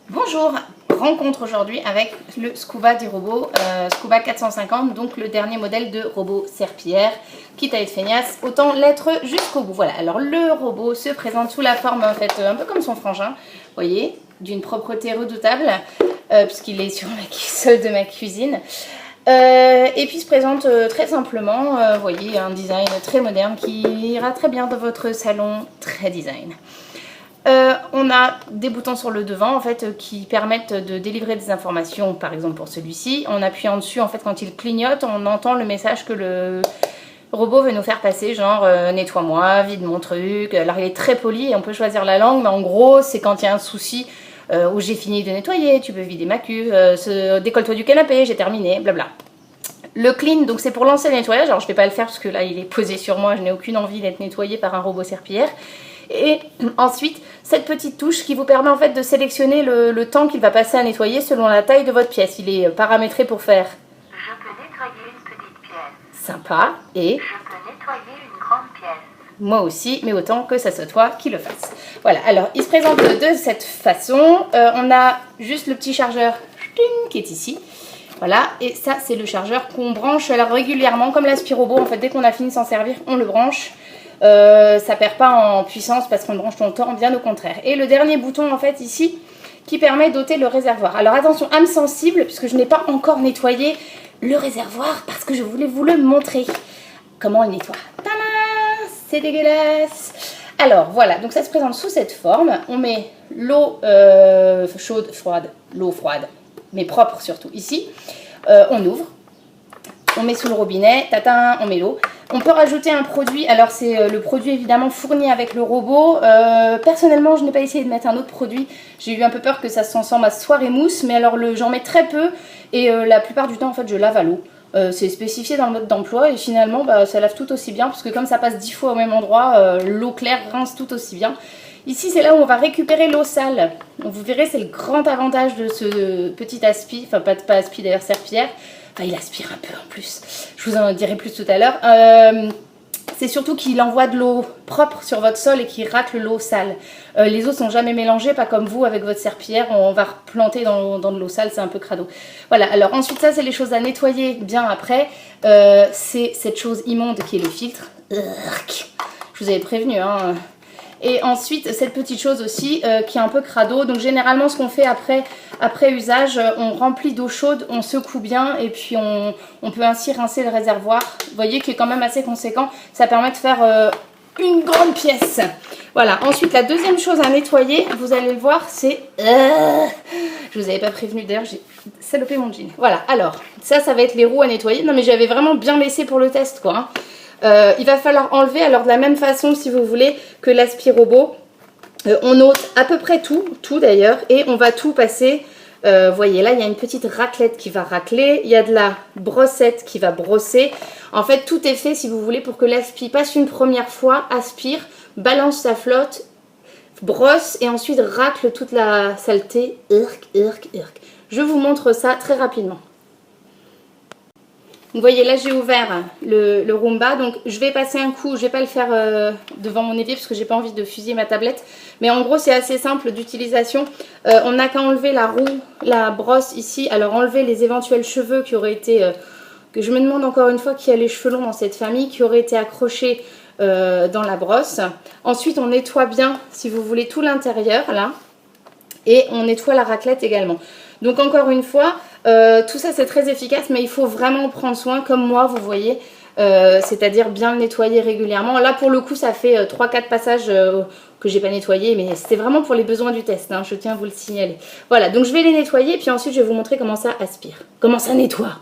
Bonjour, rencontre aujourd'hui avec le Scuba du robot, Scuba 450, donc le dernier modèle de robot serpillière. Quitte à être feignasse, autant l'être jusqu'au bout. Voilà, alors le robot se présente sous la forme en fait un peu comme son frangin, vous voyez, d'une propreté redoutable, puisqu'il est sur le sol de ma cuisine. Et puis se présente très simplement, vous voyez, un design très moderne qui ira très bien dans votre salon, très design. On a des boutons sur le devant en fait qui permettent de délivrer des informations, par exemple pour celui-ci. En appuyant dessus, en fait, quand il clignote, on entend le message que le robot veut nous faire passer, genre nettoie-moi, vide mon truc. Alors il est très poli et on peut choisir la langue, mais en gros c'est quand il y a un souci où j'ai fini de nettoyer, tu peux vider ma cuve, décolle-toi du canapé, j'ai terminé, blabla. Le clean, donc c'est pour lancer le nettoyage. Alors je ne vais pas le faire parce que là il est posé sur moi, je n'ai aucune envie d'être nettoyée par un robot serpillière. Et ensuite, cette petite touche qui vous permet en fait de sélectionner le temps qu'il va passer à nettoyer selon la taille de votre pièce. Il est paramétré pour faire je peux nettoyer une petite pièce. Sympa et Je peux nettoyer une grande pièce. moi aussi, mais autant que ça soit toi qui le fasse. Voilà, alors il se présente de cette façon. On a juste le petit chargeur qui est ici. Voilà, et ça c'est le chargeur qu'on branche alors régulièrement, comme l'aspirobot. En fait, dès qu'on a fini de s'en servir, on le branche. Ça perd pas en puissance parce qu'on le branche tout le temps, bien au contraire. Et le dernier bouton en fait ici qui permet d'ôter le réservoir. Alors attention, âme sensible, puisque je n'ai pas encore nettoyé le réservoir parce que je voulais vous le montrer. Comment il nettoie. Tadam, c'est dégueulasse. Alors voilà, donc ça se présente sous cette forme. On met l'eau chaude, froide, l'eau froide, mais propre surtout ici. On ouvre. On met sous le robinet, tatin, on met l'eau. On peut rajouter un produit, alors c'est le produit évidemment fourni avec le robot. Personnellement, je n'ai pas essayé de mettre un autre produit. J'ai eu un peu peur que ça se transforme à soirée mousse, mais alors j'en mets très peu et la plupart du temps en fait je lave à l'eau. C'est spécifié dans le mode d'emploi et finalement ça lave tout aussi bien parce que comme ça passe 10 fois au même endroit, l'eau claire rince tout aussi bien. Ici c'est là où on va récupérer l'eau sale. Donc, vous verrez, c'est le grand avantage de ce petit aspi, enfin pas aspi d'ailleurs, serpillière. Enfin, il aspire un peu en plus. Je vous en dirai plus tout à l'heure. C'est surtout qu'il envoie de l'eau propre sur votre sol et qu'il racle l'eau sale. Les eaux sont jamais mélangées, pas comme vous avec votre serpillière. On va replanter dans de l'eau sale, c'est un peu crado. Voilà, alors ensuite ça c'est les choses à nettoyer bien après. C'est cette chose immonde qui est le filtre. Je vous avais prévenu, hein. Et ensuite, cette petite chose aussi qui est un peu crado. Donc généralement, ce qu'on fait après usage, on remplit d'eau chaude, on secoue bien et puis on peut ainsi rincer le réservoir. Vous voyez qu'il est quand même assez conséquent. Ça permet de faire une grande pièce. Voilà. Ensuite, la deuxième chose à nettoyer, vous allez le voir, c'est... Je vous avais pas prévenu, d'ailleurs, j'ai salopé mon jean. Voilà. Alors, ça va être les roues à nettoyer. Non, mais j'avais vraiment bien laissé pour le test, quoi, hein. Il va falloir enlever, alors de la même façon si vous voulez que l'aspirobot, on ôte à peu près tout d'ailleurs et on va tout passer, voyez là il y a une petite raclette qui va racler, il y a de la brossette qui va brosser. En fait tout est fait si vous voulez pour que l'aspi passe une première fois, aspire, balance sa flotte, brosse et ensuite racle toute la saleté. Je vous montre ça très rapidement. Vous voyez là j'ai ouvert le Roomba, donc je vais passer un coup, je vais pas le faire devant mon évier parce que j'ai pas envie de fusiller ma tablette, mais en gros c'est assez simple d'utilisation. On n'a qu'à enlever la roue, la brosse ici, alors enlever les éventuels cheveux qui auraient été, que je me demande encore une fois qui a les cheveux longs dans cette famille, qui auraient été accrochés dans la brosse. Ensuite on nettoie bien si vous voulez tout l'intérieur là, et on nettoie la raclette également. Donc encore une fois, tout ça c'est très efficace, mais il faut vraiment prendre soin, comme moi vous voyez, c'est-à-dire bien le nettoyer régulièrement. Là pour le coup ça fait 3-4 passages que j'ai pas nettoyé, mais c'était vraiment pour les besoins du test, hein, je tiens à vous le signaler. Voilà, donc je vais les nettoyer, puis ensuite je vais vous montrer comment ça aspire, comment ça nettoie.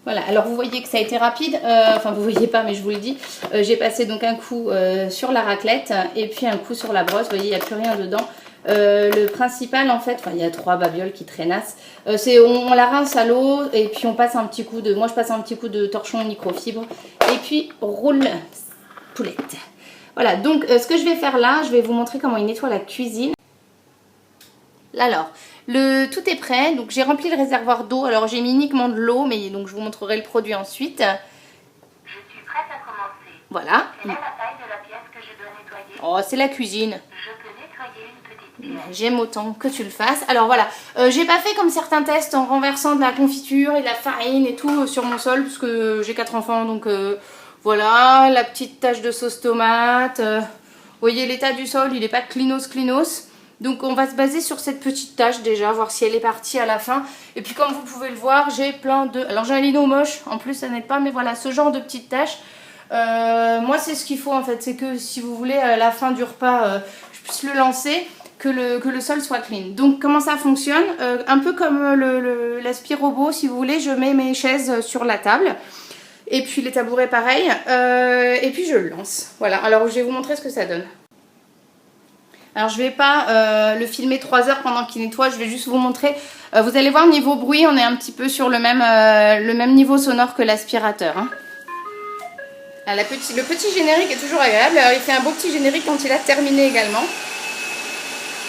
Voilà, alors vous voyez que ça a été rapide, enfin vous voyez pas mais je vous le dis, j'ai passé donc un coup sur la raclette et puis un coup sur la brosse, vous voyez il n'y a plus rien dedans. Le principal en fait, enfin il y a 3 babioles qui traînassent, on la rince à l'eau et puis on passe un petit coup de, moi je passe un petit coup de torchon microfibre et puis roule poulette. Voilà, donc ce que je vais faire là, je vais vous montrer comment il nettoie la cuisine. Alors, tout est prêt, donc j'ai rempli le réservoir d'eau, alors j'ai mis uniquement de l'eau, mais donc je vous montrerai le produit ensuite. Je suis prête à commencer. Voilà. Quelle est la taille de la pièce que je dois nettoyer? Oh, c'est la cuisine. Je peux nettoyer une petite J'aime autant que tu le fasses. Alors voilà, j'ai pas fait comme certains tests en renversant de la confiture et de la farine et tout sur mon sol, parce que j'ai 4 enfants, donc voilà, la petite tache de sauce tomate. Vous voyez l'état du sol, il est pas clinos. Donc on va se baser sur cette petite tache déjà, voir si elle est partie à la fin. Et puis comme vous pouvez le voir, j'ai plein de... Alors j'ai un lino moche, en plus ça n'aide pas, mais voilà, ce genre de petites taches. Moi c'est ce qu'il faut en fait, c'est que si vous voulez à la fin du repas, je puisse le lancer, que le sol soit clean. Donc comment ça fonctionne, un peu comme l'aspirobot, si vous voulez, je mets mes chaises sur la table. Et puis les tabourets pareil, et puis je le lance. Voilà, alors je vais vous montrer ce que ça donne. Alors je vais pas le filmer 3 heures pendant qu'il nettoie, je vais juste vous montrer. Vous allez voir niveau bruit, on est un petit peu sur le même niveau sonore que l'aspirateur. Hein. Alors, le petit générique est toujours agréable, alors il fait un beau petit générique quand il a terminé également.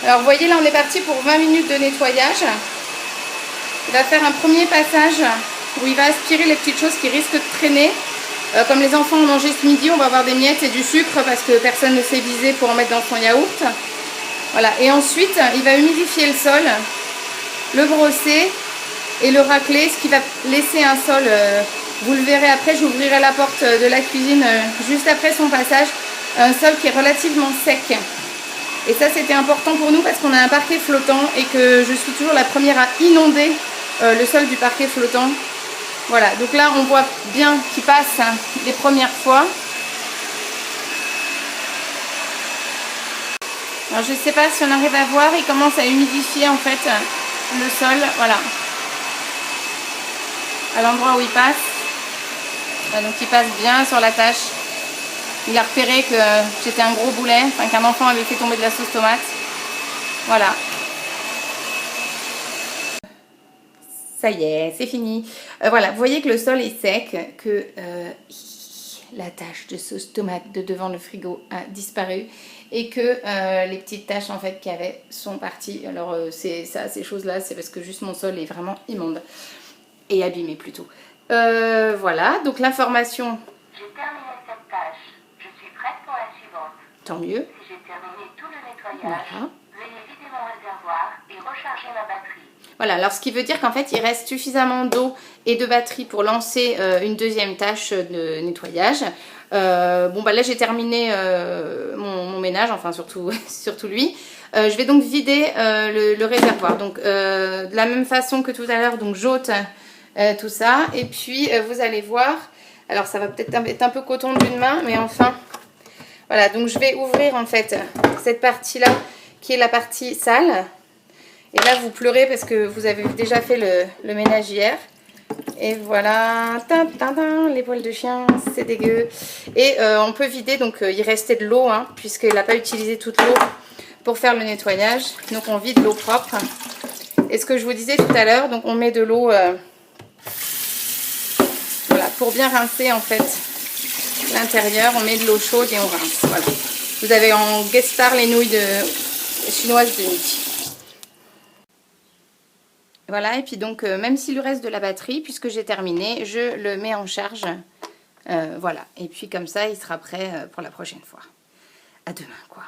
Alors vous voyez là on est parti pour 20 minutes de nettoyage. Il va faire un premier passage où il va aspirer les petites choses qui risquent de traîner. Comme les enfants ont mangé ce midi, on va avoir des miettes et du sucre parce que personne ne s'est visé pour en mettre dans son yaourt. Voilà, et ensuite il va humidifier le sol, le brosser et le racler, ce qui va laisser un sol, vous le verrez après, j'ouvrirai la porte de la cuisine juste après son passage, un sol qui est relativement sec. Et ça c'était important pour nous parce qu'on a un parquet flottant et que je suis toujours la première à inonder le sol du parquet flottant. Voilà, donc là on voit bien qu'il passe hein, les premières fois. Alors je ne sais pas si on arrive à voir, il commence à humidifier en fait le sol, voilà. À l'endroit où il passe. Voilà, donc il passe bien sur la tâche. Il a repéré que j'étais un gros boulet, enfin qu'un enfant avait fait tomber de la sauce tomate. Voilà. Ça y est, c'est fini. Voilà, vous voyez que le sol est sec, que la tache de sauce tomate de devant le frigo a disparu et que les petites taches en fait qu'il y avait sont parties. Alors c'est ça, ces choses-là, c'est parce que juste mon sol est vraiment immonde et abîmé plutôt. Voilà, donc l'information. J'ai terminé cette tâche. Je suis prête pour la suivante. Tant mieux. Si j'ai terminé tout le nettoyage, Voilà. veuillez vider mon réservoir et recharger ma batterie. Voilà, alors ce qui veut dire qu'en fait il reste suffisamment d'eau et de batterie pour lancer une deuxième tâche de nettoyage. Bon bah là j'ai terminé mon ménage, enfin surtout lui. Je vais donc vider le réservoir. Donc de la même façon que tout à l'heure, donc j'ôte tout ça. Et puis vous allez voir, alors ça va peut-être être un peu coton d'une main, mais enfin voilà, donc je vais ouvrir en fait cette partie-là qui est la partie sale. Et là, vous pleurez parce que vous avez déjà fait le ménage hier. Et voilà, les poils de chien, c'est dégueu. Et on peut vider, donc il restait de l'eau, hein, puisqu'il n'a pas utilisé toute l'eau pour faire le nettoyage. Donc on vide l'eau propre. Et ce que je vous disais tout à l'heure, donc on met de l'eau voilà, pour bien rincer en fait l'intérieur. On met de l'eau chaude et on rince. Voilà. Vous avez en guest star les nouilles chinoises de midi. Voilà, et puis donc même s'il lui reste de la batterie, puisque j'ai terminé, je le mets en charge. Voilà, et puis comme ça, il sera prêt pour la prochaine fois. À demain, quoi.